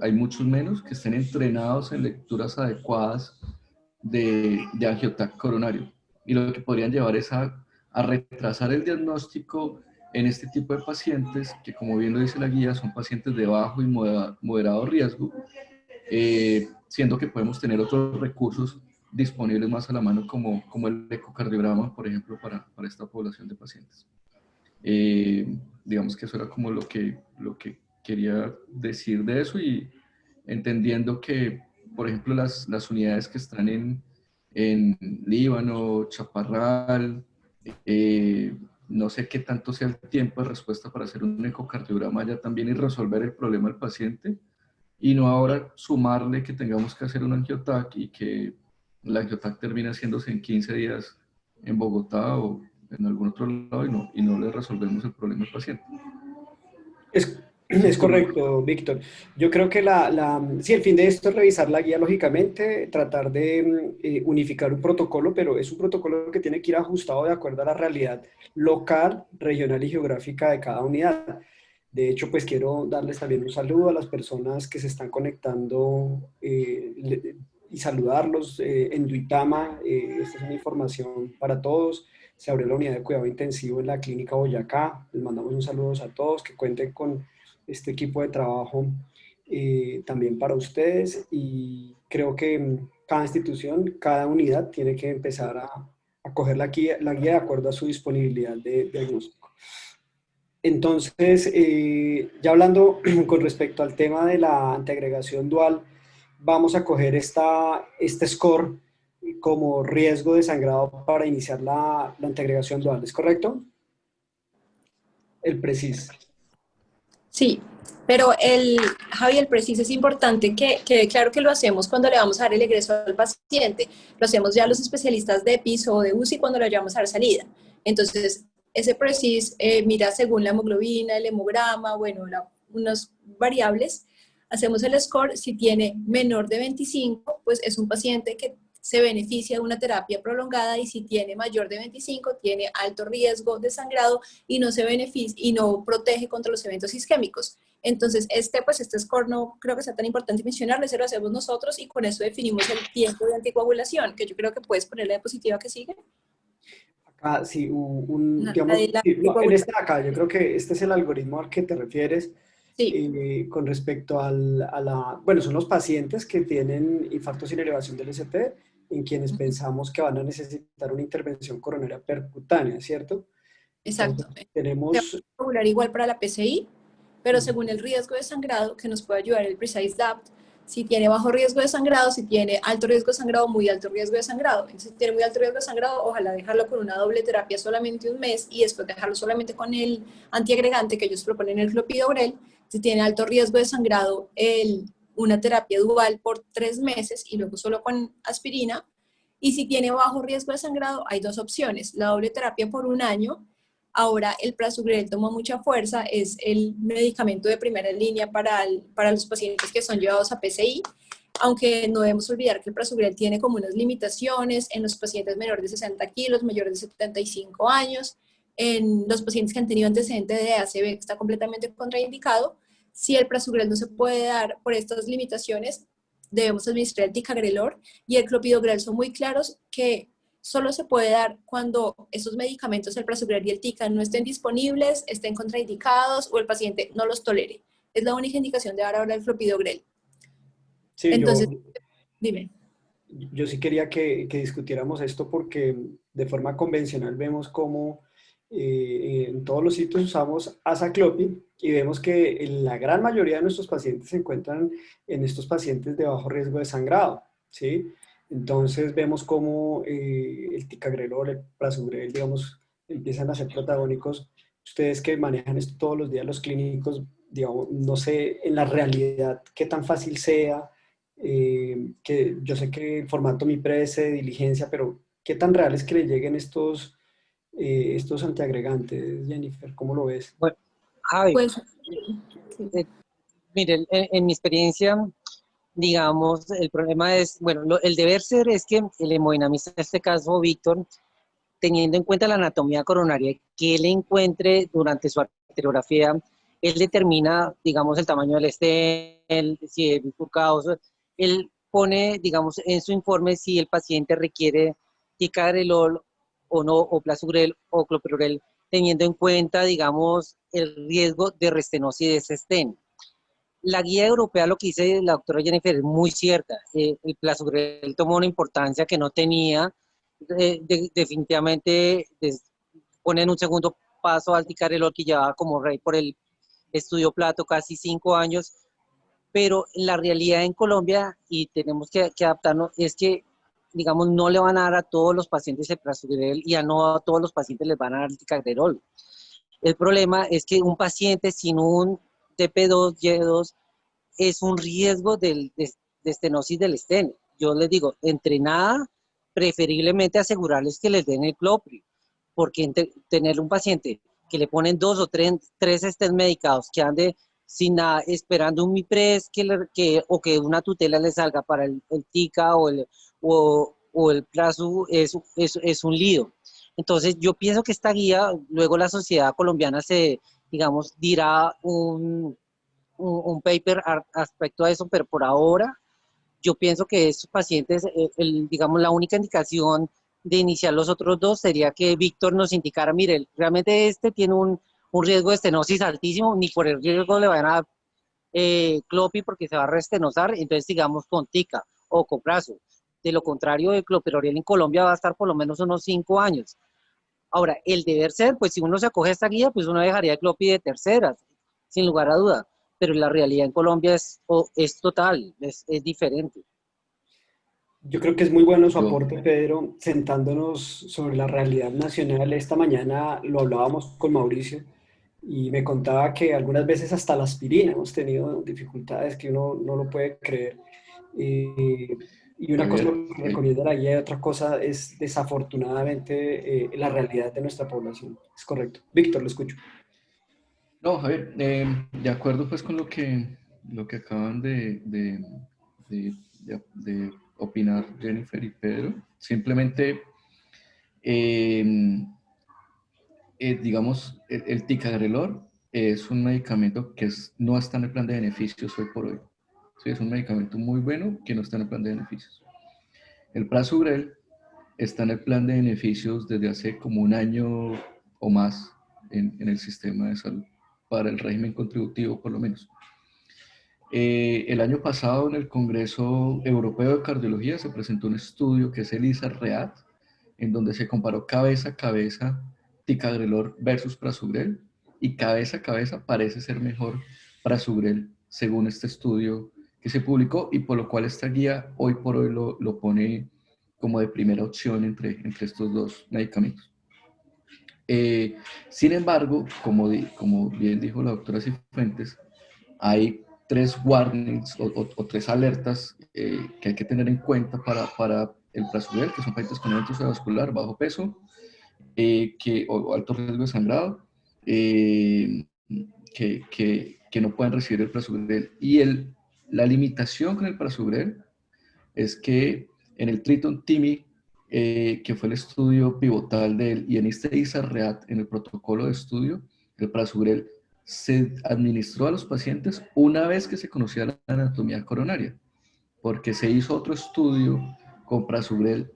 hay muchos menos, que estén entrenados en lecturas adecuadas de angiotac coronario. Y lo que podrían llevar es a retrasar el diagnóstico en este tipo de pacientes, que como bien lo dice la guía, son pacientes de bajo y moderado riesgo, siendo que podemos tener otros recursos disponibles más a la mano, como el ecocardiograma, por ejemplo, para esta población de pacientes. Digamos que eso era como lo que quería decir de eso, y entendiendo que, por ejemplo, las unidades que están en Líbano, Chaparral, no sé qué tanto sea el tiempo de respuesta para hacer un ecocardiograma ya también y resolver el problema del paciente, y no ahora sumarle que tengamos que hacer un angiotac y que la angiotac termine haciéndose en 15 días en Bogotá o en algún otro lado, y no le resolvemos el problema al paciente. Eso es Es por mi correcto, Víctor. Yo creo que sí, el fin de esto es revisar la guía, lógicamente, tratar de unificar un protocolo, pero es un protocolo que tiene que ir ajustado de acuerdo a la realidad local, regional y geográfica de cada unidad. De hecho, pues quiero darles también un saludo a las personas que se están conectando y saludarlos en Duitama. Esta es una información para todos. Se abrió la unidad de cuidado intensivo en la Clínica Boyacá. Les mandamos un saludo a todos, que cuenten con este equipo de trabajo también para ustedes, y creo que cada institución, cada unidad tiene que empezar a coger la guía de acuerdo a su disponibilidad de diagnóstico. Entonces, ya hablando con respecto al tema de la antiagregación dual, vamos a coger este score como riesgo de sangrado para iniciar la antiagregación dual, ¿es correcto? El PRECIS. Sí, pero Javi, el preciso es importante que claro que lo hacemos cuando le vamos a dar el egreso al paciente, lo hacemos ya los especialistas de EPIs o de UCI cuando le vayamos a dar salida. Entonces, ese preciso mira según la hemoglobina, el hemograma, bueno, unas variables, hacemos el score. Si tiene menor de 25, pues es un paciente que se beneficia de una terapia prolongada, y si tiene mayor de 25, tiene alto riesgo de sangrado y no se beneficia y no protege contra los eventos isquémicos. Entonces, este score no creo que sea tan importante mencionarlo, ese lo hacemos nosotros y con eso definimos el tiempo de anticoagulación, que yo creo que puedes poner la diapositiva que sigue. Acá sí, La de la en esta de acá, yo creo que este es el algoritmo al que te refieres. Sí. Con respecto bueno, son los pacientes que tienen infarto sin elevación del ST, en quienes pensamos que van a necesitar una intervención coronaria percutánea, ¿cierto? Exacto. Entonces, tenemos... Regular igual para la PCI, pero según el riesgo de sangrado, que nos puede ayudar el Precise DAPT, si tiene bajo riesgo de sangrado, si tiene alto riesgo de sangrado, muy alto riesgo de sangrado. Entonces, si tiene muy alto riesgo de sangrado, ojalá dejarlo con una doble terapia solamente un mes y después dejarlo solamente con el antiagregante que ellos proponen, el clopidogrel. Si tiene alto riesgo de sangrado, una terapia dual por 3 meses y luego solo con aspirina. Y si tiene bajo riesgo de sangrado, hay 2 opciones: la doble terapia por 1 año. Ahora el prasugrel toma mucha fuerza, es el medicamento de primera línea para los pacientes que son llevados a PCI, aunque no debemos olvidar que el prasugrel tiene como unas limitaciones en los pacientes menores de 60 kilos, mayores de 75 años, en los pacientes que han tenido antecedentes de ACV, que está completamente contraindicado. Si el prasugrel no se puede dar por estas limitaciones, debemos administrar el ticagrelor y el clopidogrel. Son muy claros que solo se puede dar cuando esos medicamentos, el prasugrel y el tica, no estén disponibles, estén contraindicados o el paciente no los tolere. Es la única indicación de dar ahora el clopidogrel. Sí, entonces, dime. Yo sí quería que discutiéramos esto, porque de forma convencional vemos cómo en todos los sitios usamos azaclopin, y vemos que la gran mayoría de nuestros pacientes se encuentran en estos pacientes de bajo riesgo de sangrado, ¿sí? Entonces vemos cómo el ticagrelor, el prasugrel, digamos, empiezan a ser protagónicos. Ustedes que manejan esto todos los días, los clínicos, digamos, no sé en la realidad qué tan fácil sea, que yo sé que el formato MIPRE es de diligencia, pero qué tan real es que le lleguen estos antiagregantes, Jennifer, ¿cómo lo ves? Bueno, Javi, Pues, sí. mire, en mi experiencia, digamos, el problema es, bueno, el deber ser es que el hemodinamista, en este caso Víctor, teniendo en cuenta la anatomía coronaria que él encuentre durante su arteriografía, él determina, digamos, el tamaño del stent, si es bifurcado, él pone, digamos, en su informe si el paciente requiere ticagrelor o no, o plasugrel o clopidogrel, teniendo en cuenta, digamos, el riesgo de restenosis de ese stent. La guía europea, lo que dice la doctora Jennifer, es muy cierta. El plasugrel tomó una importancia que no tenía. Definitivamente pone en un segundo paso al ticagrelor, que llevaba como rey por el estudio Plato casi 5 años. Pero la realidad en Colombia, y tenemos que adaptarnos, es que, digamos, no le van a dar a todos los pacientes el plasugrel y a no a todos los pacientes les van a dar el ticagrelor. El problema es que un paciente sin un TP2, Y2, es un riesgo de estenosis del estén. Yo les digo, entrenada, preferiblemente asegurarles que les den el clopri, porque tener un paciente que le ponen 2 o 3 estén medicados, que ande sin nada, esperando un MIPRES o que una tutela le salga para el TICA o el PLASU, es un lío. Entonces, yo pienso que esta guía, luego la sociedad colombiana digamos, dirá un paper respecto a eso, pero por ahora yo pienso que estos pacientes, digamos, la única indicación de iniciar los otros dos sería que Víctor nos indicara, mire, realmente este tiene un riesgo de estenosis altísimo, ni por el riesgo le van a dar clopi porque se va a restenosar, entonces sigamos con TICA o con Prazo. De lo contrario, el clopidogrel en Colombia va a estar por lo menos unos 5 años. Ahora, el deber ser, pues si uno se acoge a esta guía, pues uno dejaría el clopi de terceras, sin lugar a duda. Pero la realidad en Colombia es total, es diferente. Yo creo que es muy bueno su Yo, aporte, Pedro, sentándonos sobre la realidad nacional. Esta mañana lo hablábamos con Mauricio y me contaba que algunas veces hasta la aspirina hemos tenido dificultades que uno no lo puede creer. Y una cosa es Javier, lo que recomienda la guía y otra cosa es desafortunadamente la realidad de nuestra población. Es correcto. Víctor, lo escucho. no, Javier, de acuerdo pues con lo que acaban de opinar Jennifer y Pedro, simplemente, eh, digamos, el ticagrelor es un medicamento que no está en el plan de beneficios hoy por hoy. Sí, es un medicamento muy bueno que no está en el plan de beneficios. El prasugrel está en el plan de beneficios desde hace como un año o más en el sistema de salud, para el régimen contributivo por lo menos. El año pasado en el Congreso Europeo de Cardiología se presentó un estudio que es el ISA-REAT, en donde se comparó cabeza a cabeza ticagrelor versus prasugrel, y cabeza a cabeza parece ser mejor prasugrel según este estudio que se publicó, y por lo cual esta guía hoy por hoy lo pone como de primera opción entre estos dos medicamentos. Sin embargo, como bien dijo la doctora Cifuentes, hay 3 warnings o 3 alertas que hay que tener en cuenta para el prasugrel, que son pacientes con evento cerebrovascular, bajo peso o alto riesgo de sangrado, que no pueden recibir el prasugrel. Y la limitación con el prasugrel es que en el Triton-TIMI, que fue el estudio pivotal de él, y en este ISA-REAT, en el protocolo de estudio, el prasugrel se administró a los pacientes una vez que se conocía la anatomía coronaria, porque se hizo otro estudio con prasugrel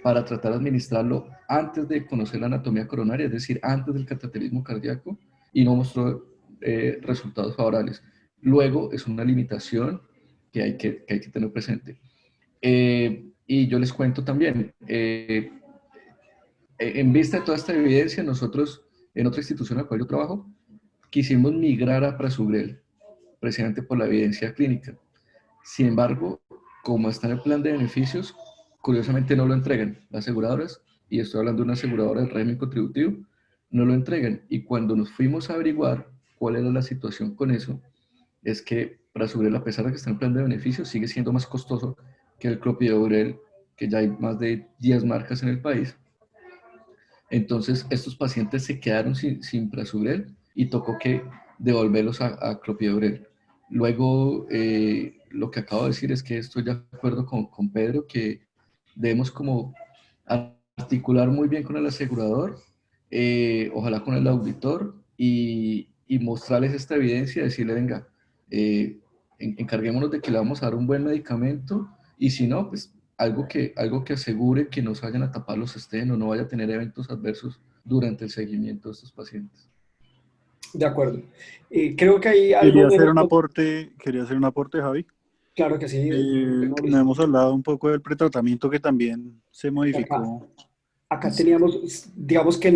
para tratar de administrarlo antes de conocer la anatomía coronaria, es decir, antes del cateterismo cardíaco, y no mostró resultados favorables. Luego, es una limitación que hay que tener presente. Y yo les cuento también, en vista de toda esta evidencia, nosotros, en otra institución en la cual yo trabajo, quisimos migrar a Prasugrel, precisamente por la evidencia clínica. Sin embargo, como está en el plan de beneficios, curiosamente no lo entregan las aseguradoras, y estoy hablando de una aseguradora del régimen contributivo, no lo entregan. Y cuando nos fuimos a averiguar cuál era la situación con eso, es que Prasugrel, a pesar de que está en el plan de beneficios, sigue siendo más costoso que el Clopidogrel, que ya hay más de 10 marcas en el país. Entonces, estos pacientes se quedaron sin Prasugrel y tocó que devolverlos a Clopidogrel. Luego, lo que acabo de decir es que estoy de acuerdo con Pedro, que debemos como articular muy bien con el asegurador, ojalá con el auditor, y mostrarles esta evidencia, decirle, venga, encarguémonos de que le vamos a dar un buen medicamento, y si no, pues algo que asegure que no se vayan a tapar los estenos, no vaya a tener eventos adversos durante el seguimiento de estos pacientes. De acuerdo. Creo que hay algo bueno. Quería hacer un aporte, Javi. Claro que sí, No Mauricio. hemos hablado un poco del pretratamiento que también se Acá, modificó. acá teníamos, digamos que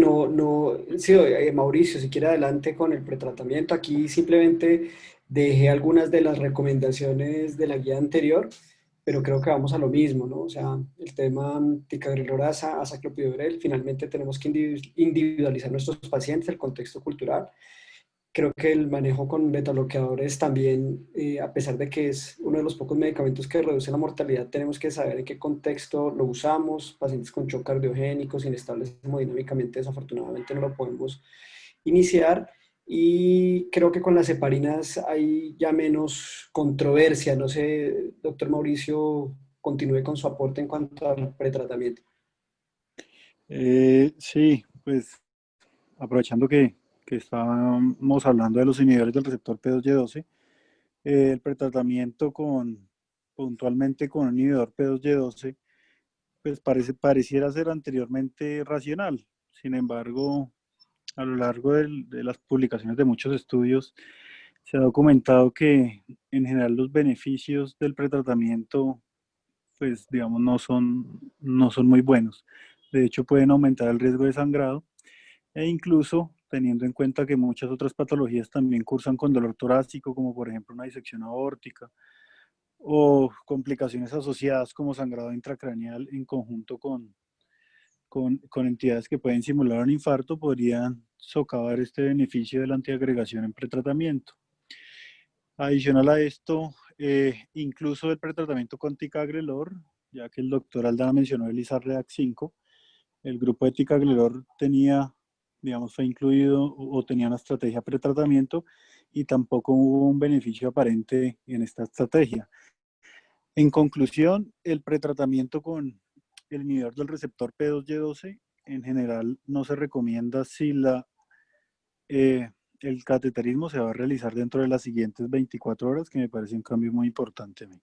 sí, Mauricio, si quiere adelante con el pretratamiento, aquí simplemente dejé algunas de las recomendaciones de la guía anterior, pero creo que vamos a lo mismo, ¿no? O sea, el tema ticagrelorasa, azaclopidogrel, finalmente tenemos que individualizar nuestros pacientes, el contexto cultural. Creo que el manejo con betabloqueadores también, a pesar de que es uno de los pocos medicamentos que reduce la mortalidad, tenemos que saber en qué contexto lo usamos. Pacientes con shock cardiogénicos, inestables hemodinámicamente, desafortunadamente no lo podemos iniciar. Y creo que con las heparinas hay ya menos controversia. No sé, doctor Mauricio, continúe con su aporte en cuanto al pretratamiento. Sí, pues aprovechando que estábamos hablando de los inhibidores del receptor P2Y12, el pretratamiento puntualmente con un inhibidor P2Y12, pues pareciera ser anteriormente racional. Sin embargo, a lo largo de las publicaciones de muchos estudios, se ha documentado que en general los beneficios del pretratamiento, pues digamos, no son muy buenos. De hecho, pueden aumentar el riesgo de sangrado, e incluso teniendo en cuenta que muchas otras patologías también cursan con dolor torácico, como por ejemplo una disección aórtica, o complicaciones asociadas como sangrado intracraneal en conjunto con entidades que pueden simular un infarto, podrían socavar este beneficio de la antiagregación en pretratamiento. Adicional a esto, incluso el pretratamiento con ticagrelor, ya que el doctor Aldana mencionó el ISAR-REACT 5, el grupo de ticagrelor fue incluido o tenía una estrategia pretratamiento, y tampoco hubo un beneficio aparente en esta estrategia. En conclusión, el pretratamiento con el inhibidor del receptor P2Y12 en general no se recomienda si el cateterismo se va a realizar dentro de las siguientes 24 horas, que me parece un cambio muy importante a mí.